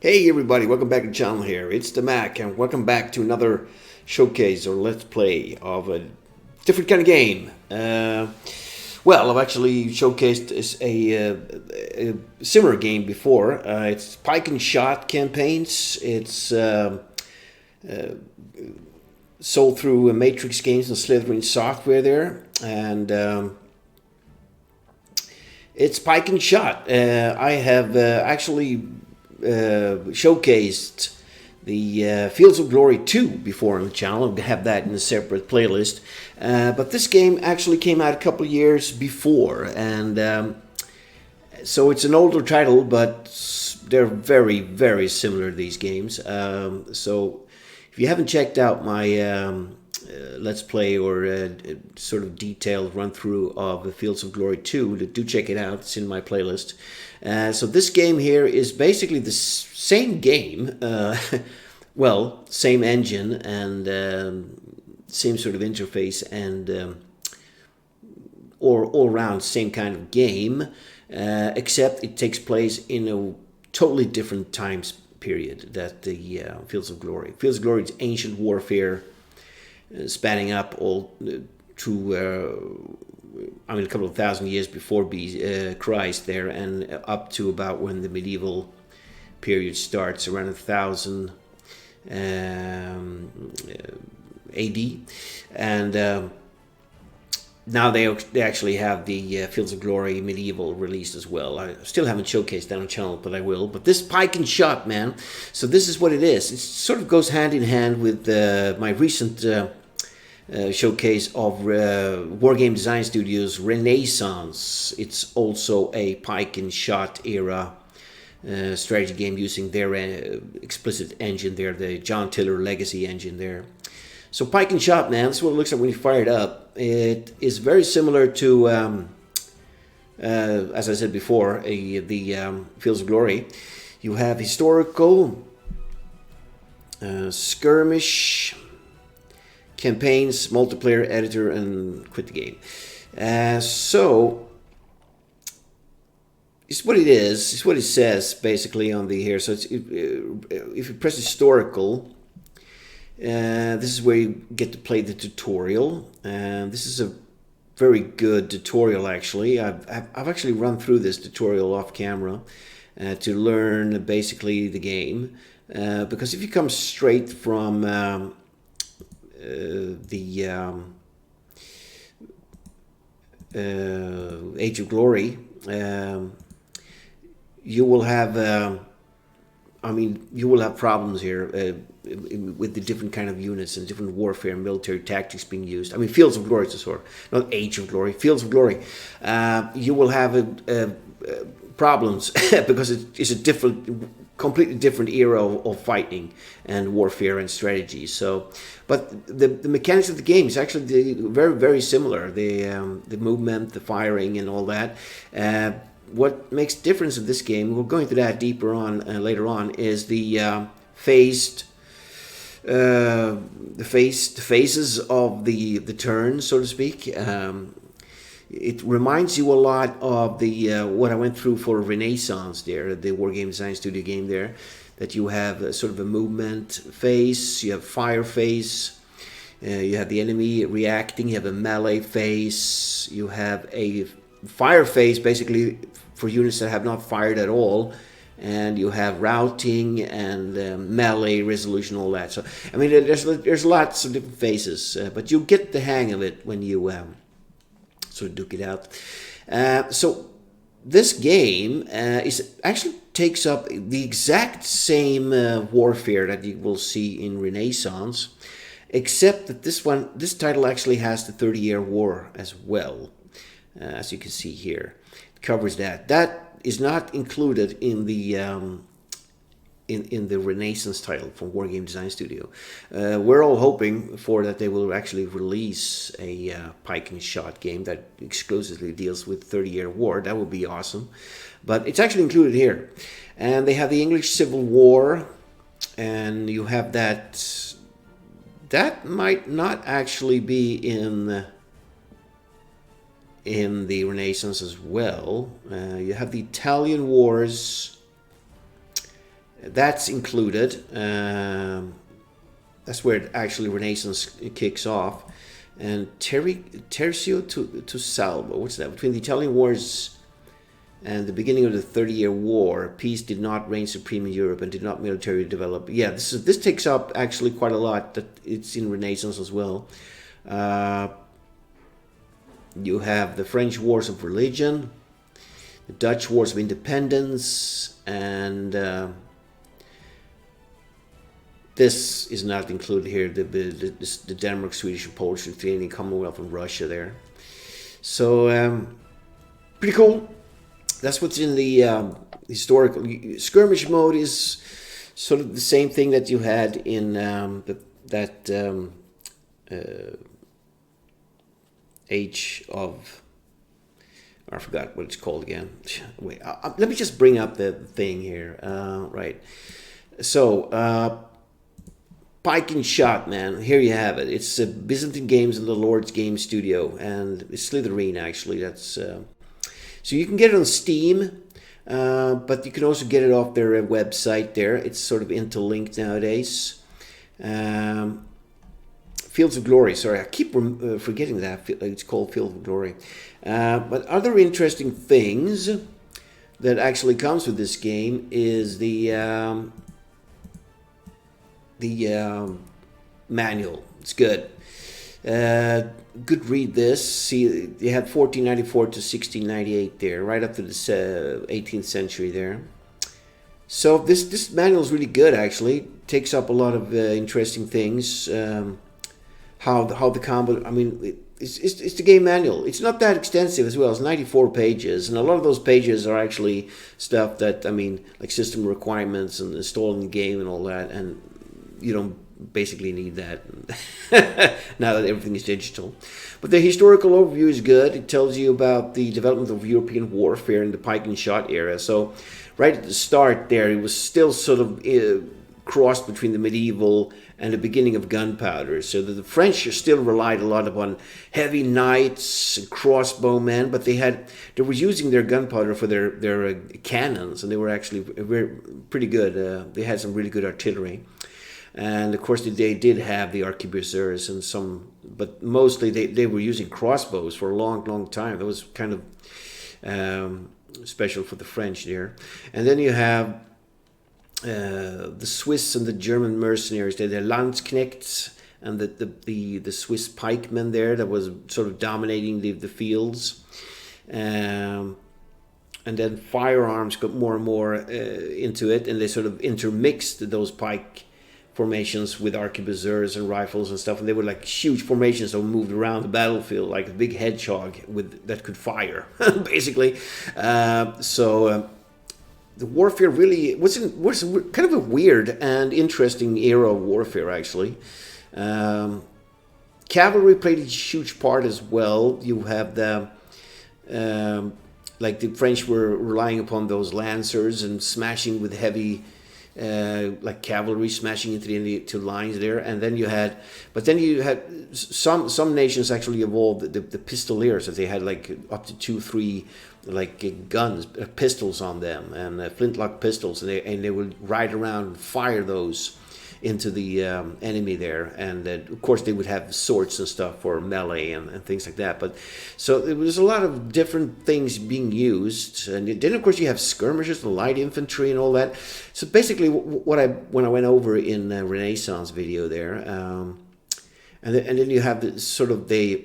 Hey everybody, welcome back to the channel here. It's the Mac and welcome back to another showcase or let's play of a different kind of game. Well, I've actually showcased a similar game before. It's Pike and Shot campaigns. It's sold through Matrix Games and Slytherin Software there. And it's Pike and Shot. I have actually showcased the Fields of Glory 2 before on the channel. I have that in a separate playlist. But this game actually came out a couple of years before, and so it's an older title, but they're very, very similar, these games. So if you haven't checked out my Let's Play or sort of detailed run-through of the Fields of Glory 2, do check it out. It's in my playlist. So this game here is basically the same game, well, same engine and same sort of interface and or all around same kind of game, except it takes place in a totally different time period that the Fields of Glory. Fields of Glory is ancient warfare spanning up all to a couple of thousand years before Christ there, and up to about when the medieval period starts, around 1000 AD. And now they actually have the Fields of Glory medieval released as well. I still haven't showcased that on the channel, but I will. But this Pike and Shot, man, so this is what it is. It sort of goes hand in hand with my recent showcase of Wargame Design Studios Renaissance. It's also a Pike and Shot era strategy game using their explicit engine there, the John Tiller Legacy engine there. So Pike and Shot, man, that's what it looks like when you fire it up. It is very similar to, as I said before, the Fields of Glory. You have historical, skirmish, campaigns, multiplayer, editor, and quit the game. So it's what it is. It's what it says basically on the here. So it's, if you press historical, this is where you get to play the tutorial. And this is a very good tutorial actually. I've actually run through this tutorial off camera to learn basically the game. Because if you come straight from the Age of Glory, you will have you will have problems here with the different kind of units and different warfare and military tactics being used. I mean, Fields of Glory is a sort, not Age of Glory, Fields of Glory. You will have problems because it's a completely different era of fighting and warfare and strategy. So, but the mechanics of the game is actually very, very similar. The movement, the firing, and all that. What makes difference of this game, we'll go into that deeper on later on, is the phases of the turn, so to speak. It reminds you a lot of the what I went through for Renaissance there, the Wargame Design Studio game there, that you have sort of a movement phase, you have fire phase, you have the enemy reacting, you have a melee phase, you have a fire phase basically for units that have not fired at all, and you have routing and melee resolution, all that. So I mean, there's lots of different phases, but you get the hang of it when you sort of duke it out. So this game actually takes up the exact same warfare that you will see in Renaissance, except that this title actually has the 30-Year War as well, as you can see here. It covers that. That is not included in the in the Renaissance title from Wargame Design Studio. We're all hoping for that they will actually release a Pike and Shot game that exclusively deals with 30-Year War. That would be awesome. But it's actually included here. And they have the English Civil War, and you have that. That might not actually be in the Renaissance as well. You have the Italian Wars, That's included. That's where it actually Renaissance kicks off. And Tercio to Salvo, what's that? Between the Italian Wars and the beginning of the 30-Year War, peace did not reign supreme in Europe and did not militarily develop. Yeah, this takes up actually quite a lot. That it's in Renaissance as well. You have the French Wars of Religion, the Dutch Wars of Independence, and this is not included here. The Denmark, Swedish, and Polish, Lithuanian Commonwealth, and Russia there. So pretty cool. That's what's in the historical skirmish mode. Is sort of the same thing that you had in Age of, I forgot what it's called again. Wait, let me just bring up the thing here. Right. So Pike and Shot, man. Here you have it. It's Byzantine Games in the Lordz Game Studio, and it's Slytherin actually. That's so you can get it on Steam, but you can also get it off their website there. It's sort of interlinked nowadays. Fields of Glory. Sorry, I keep forgetting that. It's called Fields of Glory. But other interesting things that actually comes with this game is the manual. It's good. Good read this. See, they had 1494 to 1698 there, right up to the 18th century there. So this manual is really good actually. Takes up a lot of interesting things. How the combo. I mean, it's the game manual. It's not that extensive as well. It's 94 pages, and a lot of those pages are actually stuff that, I mean, like system requirements and installing the game and all that. And you don't basically need that now that everything is digital. But the historical overview is good. It tells you about the development of European warfare in the Pike and Shot era. So right at the start there, it was still sort of crossed between the medieval and the beginning of gunpowder. So the French still relied a lot upon heavy knights and crossbowmen, but they were using their gunpowder for their cannons, and they were actually pretty good. They had some really good artillery. And of course they did have the arquebusiers and some, but mostly they were using crossbows for a long time. That was kind of special for the French there. And then you have the Swiss and the German mercenaries. They're the Landsknechts and the Swiss pikemen there that was sort of dominating the fields. And then firearms got more and more into it, and they sort of intermixed those pike formations with arquebusiers and rifles and stuff, and they were like huge formations that moved around the battlefield like a big hedgehog that could fire, basically. The warfare really was kind of a weird and interesting era of warfare, actually. Cavalry played a huge part as well. You have like the French were relying upon those lancers and smashing with heavy like cavalry smashing into the lines there, and then you had some nations actually evolved the pistoliers, that they had like up to 2-3 like guns, pistols on them, and flintlock pistols, and they would ride around and fire those into the enemy there, and of course they would have swords and stuff for melee and things like that. But so there was a lot of different things being used, and then of course you have skirmishers, the light infantry, and all that. So basically, when I went over in the Renaissance video there, and then you have they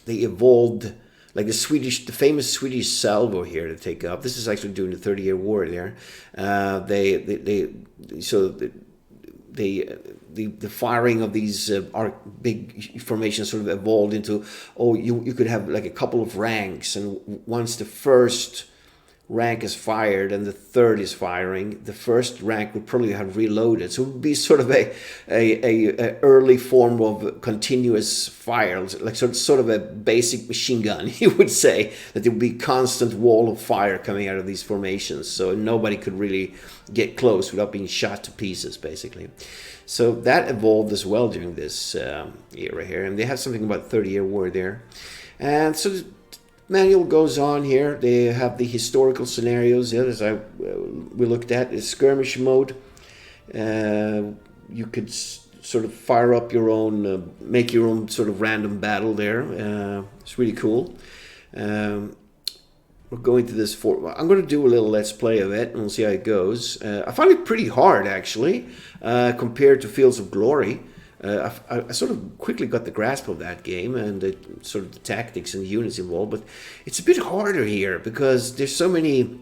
evolved. Like the famous Swedish salvo here to take up. This is actually during the 30-Year War there. The firing of these big formations sort of evolved into, you could have like a couple of ranks, and once the first rank is fired and the third is firing, the first rank would probably have reloaded. So it would be sort of a early form of continuous fire, like sort of a basic machine gun, you would say, that there would be constant wall of fire coming out of these formations, so nobody could really get close without being shot to pieces, basically. So that evolved as well during this era here, and they have something about 30-Year War there. And so Manual goes on here. They have the historical scenarios. Yeah, as we looked at is skirmish mode. You could sort of fire up your own, make your own sort of random battle there. It's really cool. We're going to this I'm going to do a little let's play of it and we'll see how it goes. I find it pretty hard actually, compared to Fields of Glory. I sort of quickly got the grasp of that game and sort of the tactics and the units involved, but it's a bit harder here because there's so many.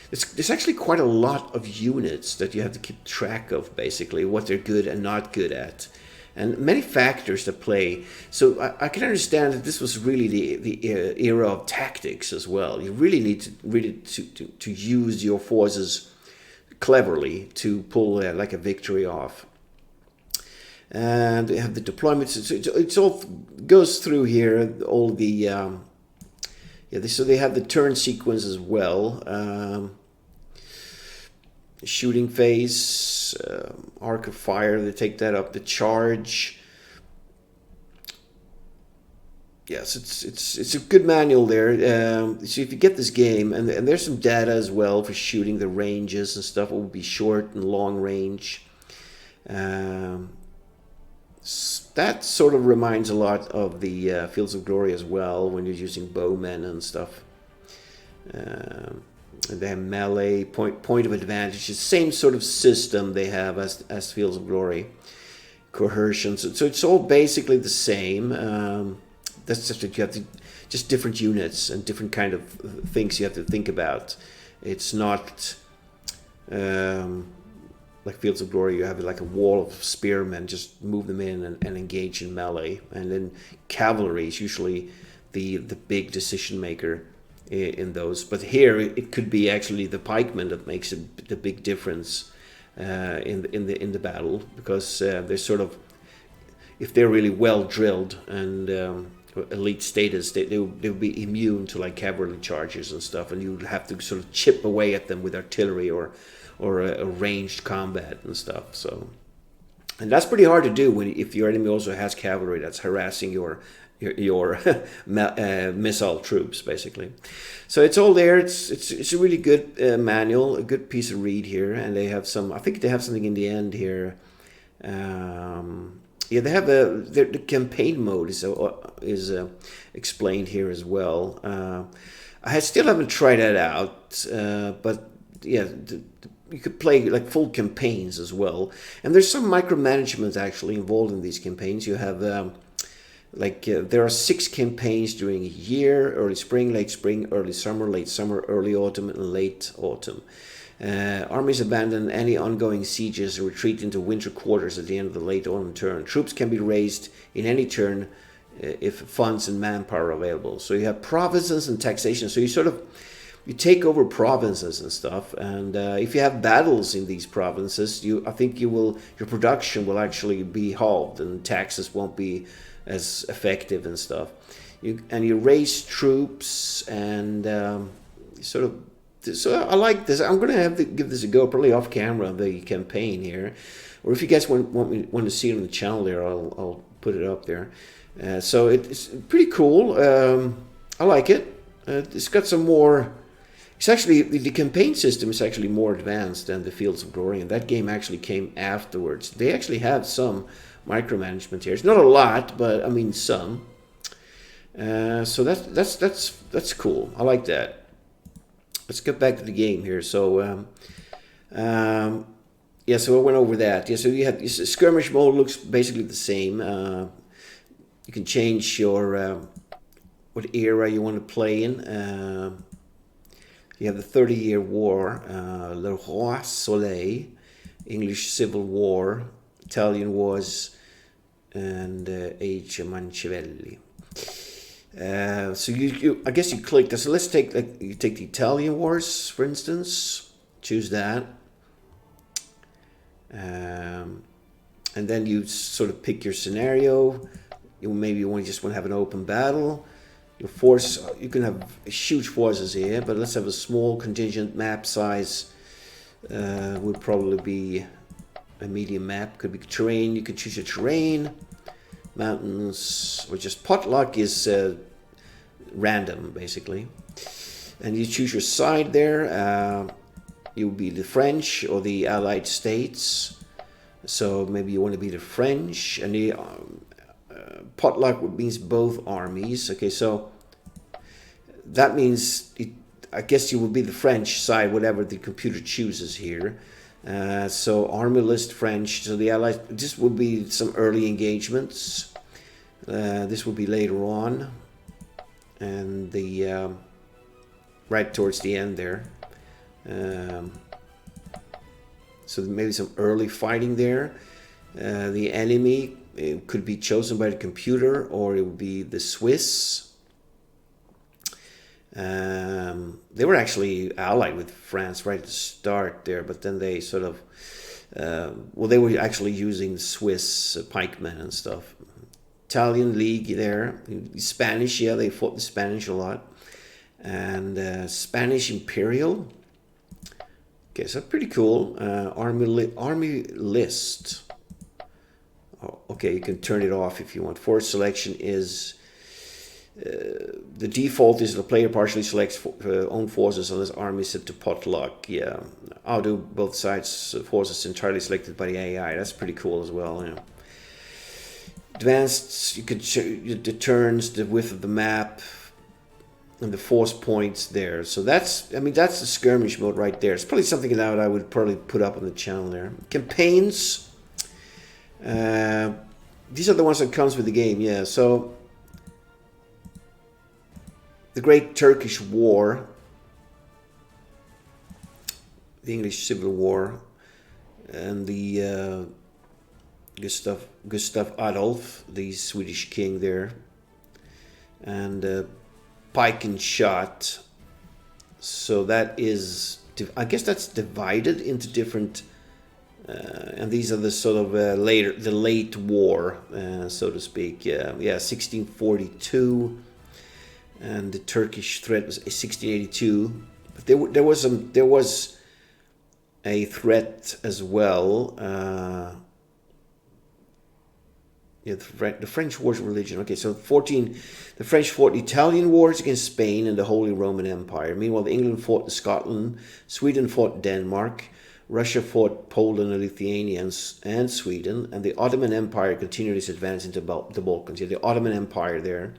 There's actually quite a lot of units that you have to keep track of, basically, what they're good and not good at. And many factors that play. So I can understand that this was really the era of tactics as well. You really need to use your forces cleverly to pull like a victory off. And they have the deployments. It all goes through here. All the so they have the turn sequence as well. Shooting phase, arc of fire. They take that up. The charge. Yes, it's a good manual there. So if you get this game, and there's some data as well for shooting the ranges and stuff. It will be short and long range. That sort of reminds a lot of the Fields of Glory as well when you're using bowmen and stuff. And they have melee, point of advantage. It's the same sort of system they have as Fields of Glory. Coercion. So it's all basically the same. That's just that you have just different units and different kind of things you have to think about. It's not like Fields of Glory, you have like a wall of spearmen, just move them in and engage in melee. And then cavalry is usually the big decision maker in those. But here it could be actually the pikemen that makes the big difference in the battle, because they're sort of, if they're really well drilled and elite status, they would be immune to like cavalry charges and stuff, and you would have to sort of chip away at them with artillery or a ranged combat and stuff. So, and that's pretty hard to do if your enemy also has cavalry that's harassing your missile troops, basically. So it's all there. It's a really good manual, a good piece of read here, and they have some. I think they have something in the end here. Yeah, they have the campaign mode is explained here as well. I still haven't tried that out, but yeah. You could play like full campaigns as well, and there's some micromanagement actually involved in these campaigns. You have there are 6 campaigns during a year: early spring, late summer, early autumn, and late autumn. Armies abandon any ongoing sieges and retreat into winter quarters at the end of the late autumn turn. Troops can be raised in any turn if funds and manpower are available. So you have provinces and taxation. So you take over provinces and stuff, and if you have battles in these provinces, I think your production will actually be halved, and taxes won't be as effective and stuff. You raise troops, and So I like this. I'm going to have to give this a go, probably off camera, the campaign here, or if you guys want to see it on the channel there, I'll put it up there. So it's pretty cool. I like it. It's got some more. It's actually, the campaign system is actually more advanced than the Fields of Glory, and that game actually came afterwards. They actually have some micromanagement here. It's not a lot, but I mean some. So that's cool. I like that. Let's get back to the game here. So yeah, so I went over that. Yeah, so you have skirmish mode, looks basically the same. You can change your what era you want to play in. You have the 30-Year War, Le Roi Soleil, English Civil War, Italian Wars, and Age of Manchiavelli. So I guess you click this. So let's take you take the Italian Wars, for instance. Choose that, and then you sort of pick your scenario. Maybe you just want to have an open battle. Your force, you can have huge forces here, but let's have a small contingent. Map size would probably be a medium map. Could be terrain. You could choose your terrain. Mountains, or just potluck is random, basically. And you choose your side there. You'll be the French or the Allied States. So maybe you want to be the French. And the potluck means both armies. Okay, so that means, I guess you will be the French side, whatever the computer chooses here. So army list French. So the Allies, this will be some early engagements. This will be later on. And the right towards the end there. So maybe some early fighting there. The enemy, it could be chosen by the computer, or it would be the Swiss. They were actually allied with France right at the start there, but then they sort of, well, they were actually using the Swiss pikemen and stuff. Italian League there. Spanish, yeah, they fought the Spanish a lot. And Spanish Imperial. Okay, so pretty cool. Army list. Oh, okay, you can turn it off if you want. Force selection is the default is the player partially selects own forces unless army is set to potluck. Yeah, I'll do both sides forces entirely selected by the AI. That's pretty cool as well. Yeah. Advanced, you could the turns, the width of the map, and the force points there. So that's, I mean, that's the skirmish mode right there. It's probably something that I would probably put up on the channel there. Campaigns. These are the ones that comes with the game, yeah. So the Great Turkish War, the English Civil War, and the Gustav Adolf, the Swedish king there, and Pike and Shot. So that is, I guess that's divided into different, and these are the sort of the late war, so to speak. Yeah, 1642, and the Turkish threat was 1682. But there was a threat as well. Yeah, the French Wars of Religion. Okay, so the French fought Italian wars against Spain and the Holy Roman Empire. Meanwhile, England fought Scotland, Sweden fought Denmark, Russia fought Poland and Lithuania and Sweden, and the Ottoman Empire continued its advance into the Balkans. Yeah, the Ottoman Empire there.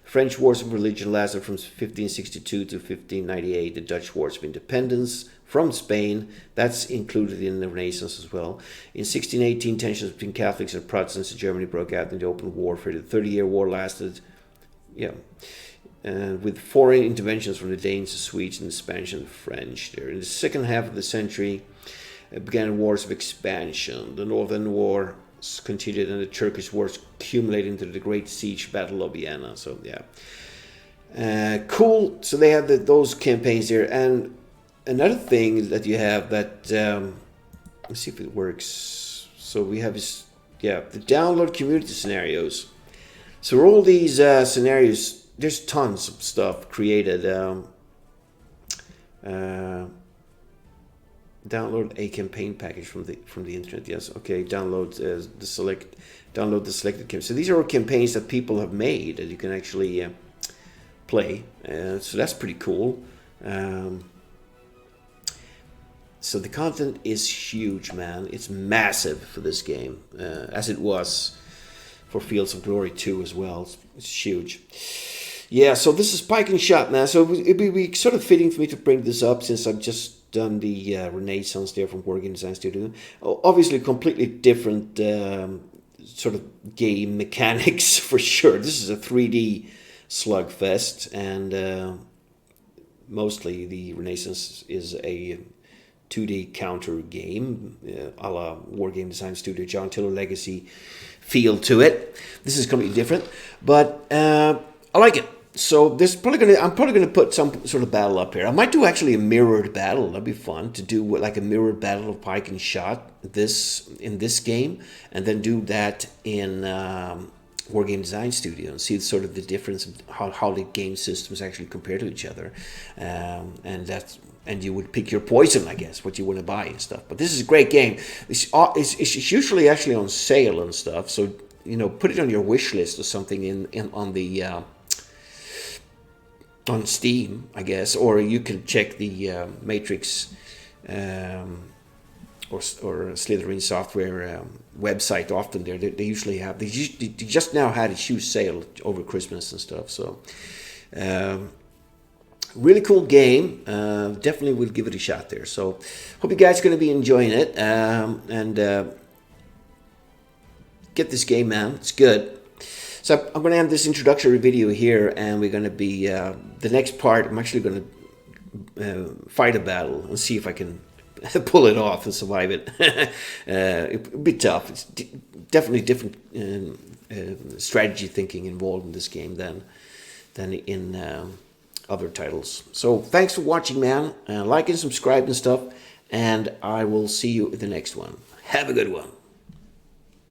The French Wars of Religion lasted from 1562 to 1598. The Dutch Wars of Independence from Spain, that's included in the Renaissance as well. In 1618, tensions between Catholics and Protestants in Germany broke out in the open warfare. The 30-Year War lasted, with foreign interventions from the Danes, the Swedes, and the Spanish and the French there. In the second half of the century, began wars of expansion. The Northern War continued, and the Turkish Wars accumulated into the Great Siege Battle of Vienna. So, yeah. Cool. So they have those campaigns there. And another thing that you have that, let's see if it works. So we have this, the download community scenarios. So all these scenarios, there's tons of stuff created. Download a campaign package from the internet. Yes, okay. Download the selected campaign. So these are all campaigns that people have made that you can actually play. So that's pretty cool. So the content is huge, man. It's massive for this game, as it was for Fields of Glory 2 as well. It's huge. Yeah, so this is Pike and Shot, man. So it'd be sort of fitting for me to bring this up since I've just done the Renaissance there from War Game Design Studio. Obviously, completely different sort of game mechanics for sure. This is a 3D slugfest, and mostly the Renaissance is a 2D counter game, a la War Game Design Studio, John Tiller Legacy feel to it. This is completely different, but I like it. So there's I'm probably gonna put some sort of battle up here. I might do actually a mirrored battle. That'd be fun to do like a mirrored battle of Pike and Shot in this game, and then do that in War Game Design Studio and see sort of the difference of how the game systems actually compare to each other, and you would pick your poison, I guess, what you want to buy and stuff. But this is a great game. It's usually actually on sale and stuff, so put it on your wish list or something on the on Steam, I guess, or you can check the Matrix or Slytherin Software website. Often there, they usually have. They just now had a huge sale over Christmas and stuff. So, really cool game. Definitely will give it a shot there. So, hope you guys are going to be enjoying it and get this game, man. It's good. So I'm going to end this introductory video here, and we're going to be the next part. I'm actually going to fight a battle and see if I can pull it off and survive it. It'll be tough. It's definitely different strategy thinking involved in this game than in other titles. So thanks for watching, man. Like and subscribe and stuff, and I will see you in the next one. Have a good one.